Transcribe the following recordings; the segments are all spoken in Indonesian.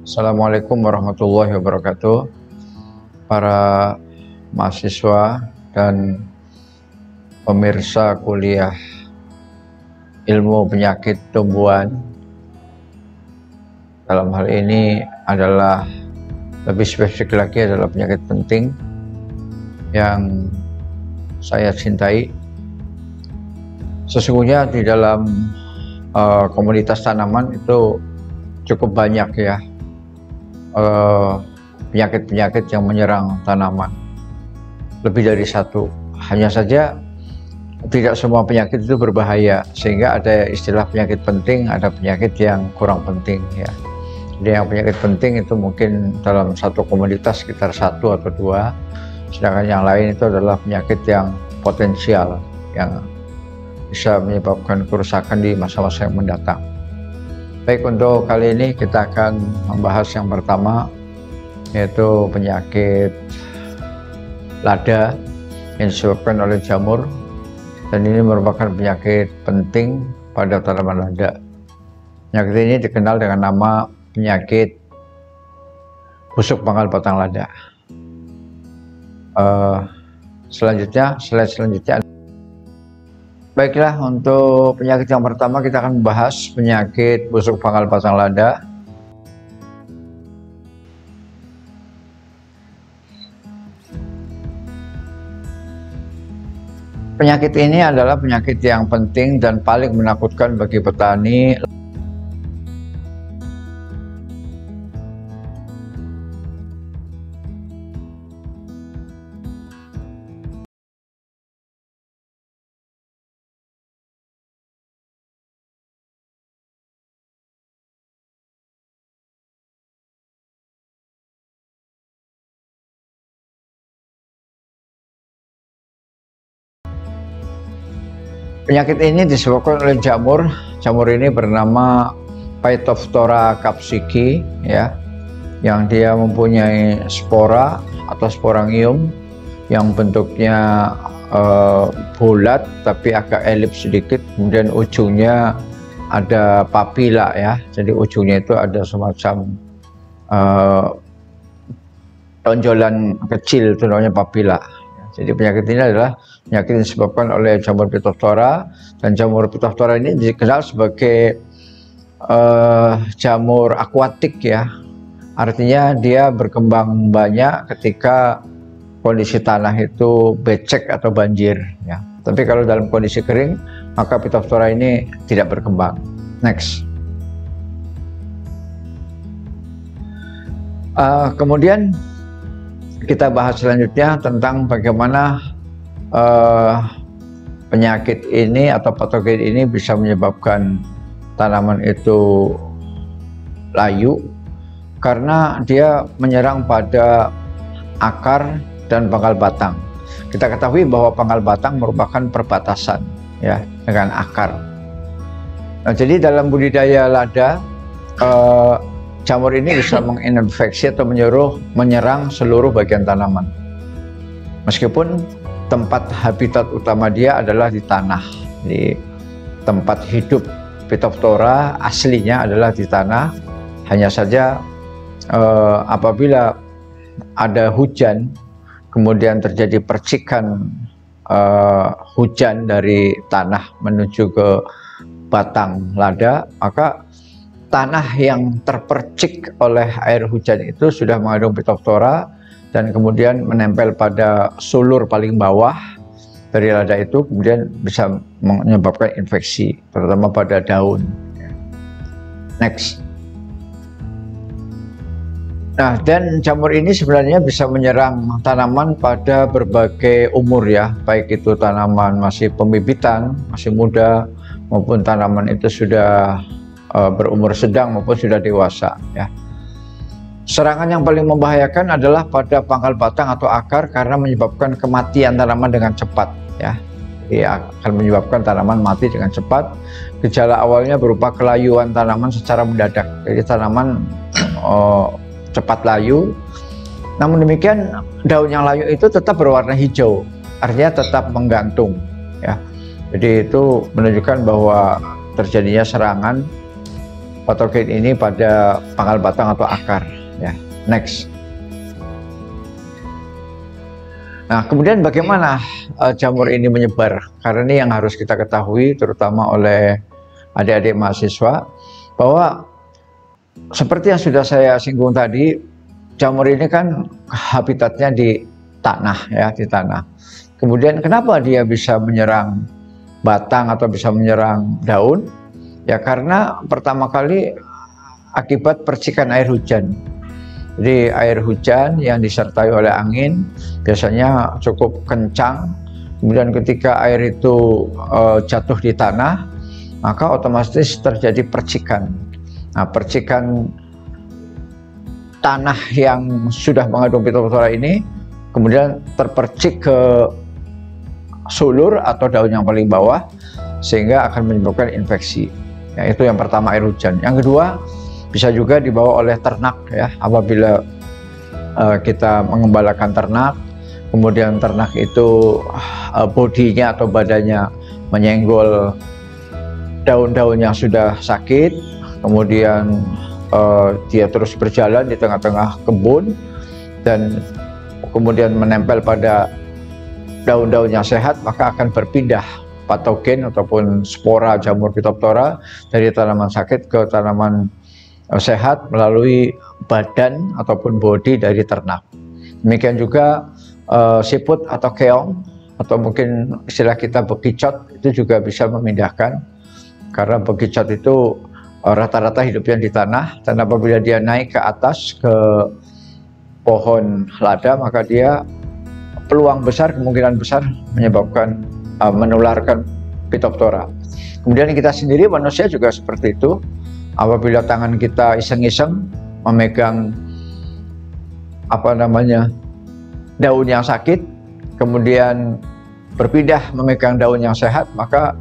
Assalamualaikum warahmatullahi wabarakatuh. Para mahasiswa dan pemirsa kuliah ilmu penyakit tumbuhan, dalam hal ini adalah lebih spesifik lagi adalah penyakit penting yang saya cintai. Sesungguhnya di dalam komunitas tanaman itu cukup banyak ya penyakit-penyakit yang menyerang tanaman, lebih dari satu. Hanya saja tidak semua penyakit itu berbahaya, sehingga ada istilah penyakit penting, ada penyakit yang kurang penting ya. Jadi yang penyakit penting itu mungkin dalam satu komunitas sekitar 1 atau 2, sedangkan yang lain itu adalah penyakit yang potensial yang bisa menyebabkan kerusakan di masa-masa yang mendatang. Baik, untuk kali ini kita akan membahas yang pertama, yaitu penyakit lada yang disebabkan oleh jamur, dan ini merupakan penyakit penting pada tanaman lada. Penyakit ini dikenal dengan nama penyakit busuk pangkal batang lada. Slide selanjutnya. Baiklah, untuk penyakit yang pertama kita akan membahas penyakit busuk pangkal batang lada. Penyakit ini adalah penyakit yang penting dan paling menakutkan bagi petani. Penyakit ini disebabkan oleh jamur. Jamur ini bernama Phytophthora capsicum ya, yang dia mempunyai spora atau sporangium yang bentuknya bulat tapi agak elips sedikit, kemudian ujungnya ada papila ya. Jadi ujungnya itu ada semacam tonjolan kecil, itu namanya papila. Jadi penyakit ini adalah penyakit yang disebabkan oleh jamur Phytophthora, dan jamur Phytophthora ini dikenal sebagai jamur akuatik ya. Artinya dia berkembang banyak ketika kondisi tanah itu becek atau banjir ya. Tapi kalau dalam kondisi kering, maka Phytophthora ini tidak berkembang. Next. Kemudian kita bahas selanjutnya tentang bagaimana penyakit ini atau patogen ini bisa menyebabkan tanaman itu layu, karena dia menyerang pada akar dan pangkal batang. Kita ketahui bahwa pangkal batang merupakan perbatasan ya dengan akar. Nah, jadi dalam budidaya lada, jamur ini bisa menginfeksi atau menyerang seluruh bagian tanaman. Meskipun tempat habitat utama dia adalah di tanah. Jadi tempat hidup Phytophthora aslinya adalah di tanah. Hanya saja apabila ada hujan, kemudian terjadi percikan hujan dari tanah menuju ke batang lada, maka tanah yang terpercik oleh air hujan itu sudah mengandung Phytophthora dan kemudian menempel pada sulur paling bawah dari lada itu, kemudian bisa menyebabkan infeksi, terutama pada daun. Next. Nah, dan jamur ini sebenarnya bisa menyerang tanaman pada berbagai umur ya, baik itu tanaman masih pembibitan, masih muda, maupun tanaman itu sudah berumur sedang maupun sudah dewasa ya. Serangan yang paling membahayakan adalah pada pangkal batang atau akar, karena menyebabkan kematian tanaman dengan cepat ya. Jadi akan menyebabkan tanaman mati dengan cepat. Gejala awalnya berupa kelayuan tanaman secara mendadak. Jadi tanaman cepat layu. Namun demikian, daun yang layu itu tetap berwarna hijau, artinya tetap menggantung ya. Jadi itu menunjukkan bahwa terjadinya serangan patogen ini pada pangkal batang atau akar ya. Next. Nah, kemudian bagaimana jamur ini menyebar? Karena ini yang harus kita ketahui terutama oleh adik-adik mahasiswa, bahwa seperti yang sudah saya singgung tadi, jamur ini kan habitatnya di tanah ya, di tanah. Kemudian kenapa dia bisa menyerang batang atau bisa menyerang daun? Ya karena pertama kali akibat percikan air hujan. Jadi air hujan yang disertai oleh angin biasanya cukup kencang. Kemudian ketika air itu jatuh di tanah, maka otomatis terjadi percikan. Nah, percikan tanah yang sudah mengandung Phytophthora ini kemudian terpercik ke sulur atau daun yang paling bawah sehingga akan menyebabkan infeksi. Ya, itu yang pertama, air hujan. Yang kedua, bisa juga dibawa oleh ternak ya. Apabila kita mengembalakan ternak, kemudian ternak itu bodinya atau badannya menyenggol daun-daun yang sudah sakit, kemudian dia terus berjalan di tengah-tengah kebun dan kemudian menempel pada daun-daun yang sehat, maka akan berpindah patogen ataupun spora jamur Phytophthora dari tanaman sakit ke tanaman sehat melalui badan ataupun bodi dari ternak. Demikian juga siput atau keong atau mungkin istilah kita bekicot itu juga bisa memindahkan, karena bekicot itu rata-rata hidupnya di tanah, dan apabila dia naik ke atas ke pohon lada, maka dia peluang besar, kemungkinan besar menyebabkan menularkan Phytophthora. Kemudian kita sendiri manusia juga seperti itu. Apabila tangan kita iseng-iseng memegang daun yang sakit, kemudian berpindah memegang daun yang sehat, maka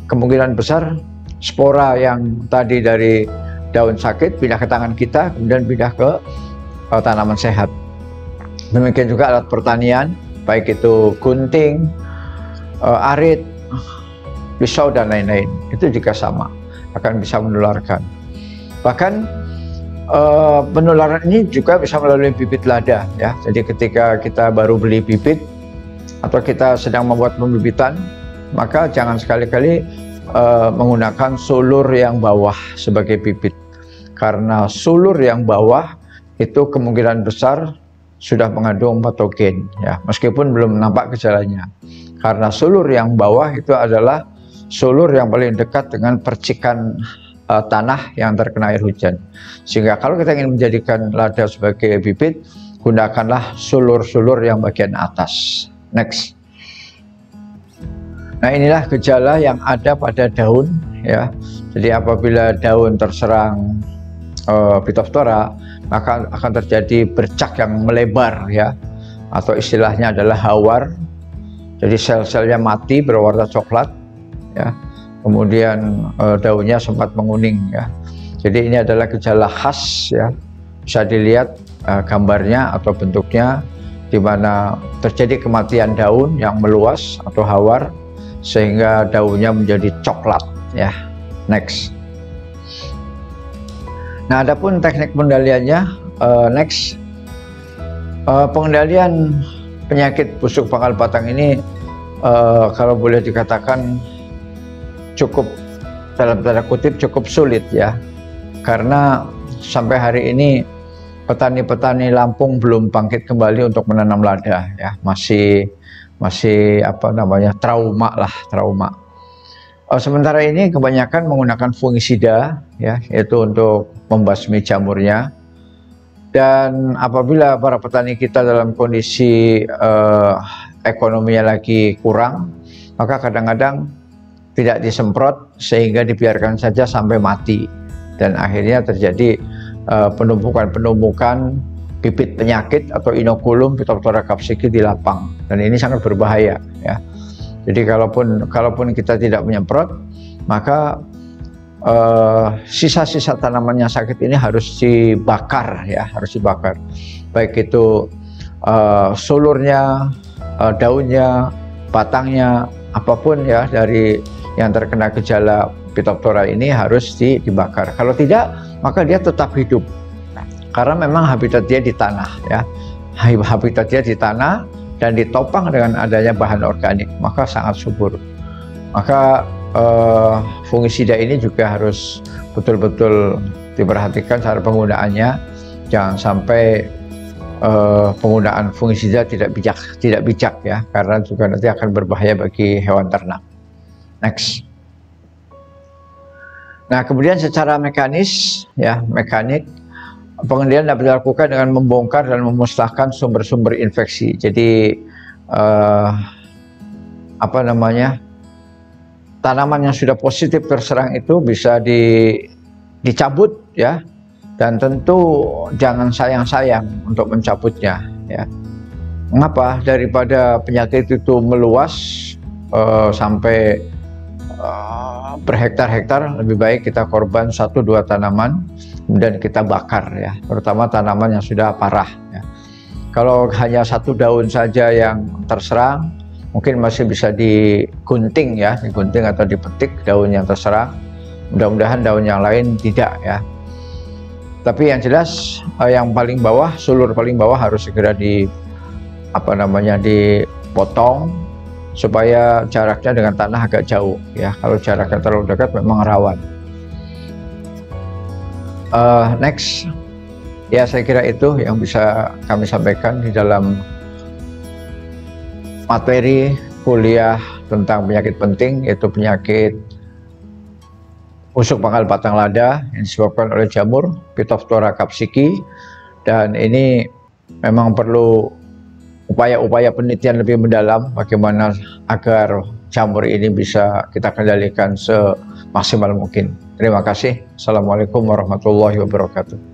kemungkinan besar spora yang tadi dari daun sakit pindah ke tangan kita, kemudian pindah ke tanaman sehat. Demikian juga alat pertanian, baik itu gunting, arit, pisau dan lain-lain, itu juga sama, akan bisa menularkan. Bahkan penularan ini juga bisa melalui bibit lada ya. Jadi ketika kita baru beli bibit atau kita sedang membuat pembibitan, maka jangan sekali-kali menggunakan sulur yang bawah sebagai bibit, karena sulur yang bawah itu kemungkinan besar sudah mengandung patogen ya, meskipun belum nampak gejalanya. Karena sulur yang bawah itu adalah sulur yang paling dekat dengan percikan tanah yang terkena air hujan. Sehingga kalau kita ingin menjadikan lada sebagai bibit, gunakanlah sulur-sulur yang bagian atas. Next. Nah, inilah gejala yang ada pada daun ya. Jadi apabila daun terserang Phytophthora, maka akan terjadi bercak yang melebar ya, atau istilahnya adalah hawar. Jadi sel-selnya mati berwarna coklat ya. Kemudian daunnya sempat menguning ya. Jadi ini adalah gejala khas ya. Bisa dilihat gambarnya atau bentuknya, di mana terjadi kematian daun yang meluas atau hawar sehingga daunnya menjadi coklat ya. Next. Nah, adapun teknik pengendaliannya, next. Pengendalian penyakit busuk pangkal batang ini kalau boleh dikatakan cukup, dalam tanda kutip, cukup sulit ya, karena sampai hari ini petani-petani Lampung belum bangkit kembali untuk menanam lada ya, masih trauma. Sementara ini kebanyakan menggunakan fungisida ya, yaitu untuk membasmi jamurnya. Dan apabila para petani kita dalam kondisi ekonominya lagi kurang, maka kadang-kadang tidak disemprot sehingga dibiarkan saja sampai mati, dan akhirnya terjadi penumpukan bibit penyakit atau inokulum Phytophthora capsicum di lapang, dan ini sangat berbahaya ya. Jadi kalaupun kita tidak menyemprot, maka sisa-sisa tanaman yang sakit ini harus dibakar ya, harus dibakar, baik itu sulurnya, daunnya, batangnya, apapun ya dari yang terkena gejala Phytophthora ini harus dibakar. Kalau tidak, maka dia tetap hidup. Karena memang habitat dia di tanah ya. Habitat dia di tanah dan ditopang dengan adanya bahan organik, maka sangat subur. Maka fungisida ini juga harus betul-betul diperhatikan cara penggunaannya. Jangan sampai penggunaan fungisida tidak bijak ya, karena juga nanti akan berbahaya bagi hewan ternak. Next. Nah, kemudian secara mekanis ya, mekanik pengendalian dapat dilakukan dengan membongkar dan memusnahkan sumber-sumber infeksi. Jadi tanaman yang sudah positif terserang itu bisa dicabut ya, dan tentu jangan sayang-sayang untuk mencabutnya ya. Mengapa? Daripada penyakit itu meluas sampai berhektar-hektar, lebih baik kita korban 1-2 tanaman kemudian kita bakar ya, terutama tanaman yang sudah parah ya. Kalau hanya 1 daun saja yang terserang, mungkin masih bisa digunting ya, digunting atau dipetik daun yang terserang. Mudah-mudahan daun yang lain tidak ya. Tapi yang jelas yang paling bawah, sulur paling bawah harus segera dipotong supaya jaraknya dengan tanah agak jauh ya. Kalau jaraknya terlalu dekat memang rawan. Next ya, saya kira itu yang bisa kami sampaikan di dalam materi kuliah tentang penyakit penting, yaitu penyakit busuk pangkal batang lada yang disebabkan oleh jamur Phytophthora capsicum. Dan ini memang perlu upaya-upaya penelitian lebih mendalam bagaimana agar jamur ini bisa kita kendalikan semaksimal mungkin. Terima kasih. Assalamualaikum warahmatullahi wabarakatuh.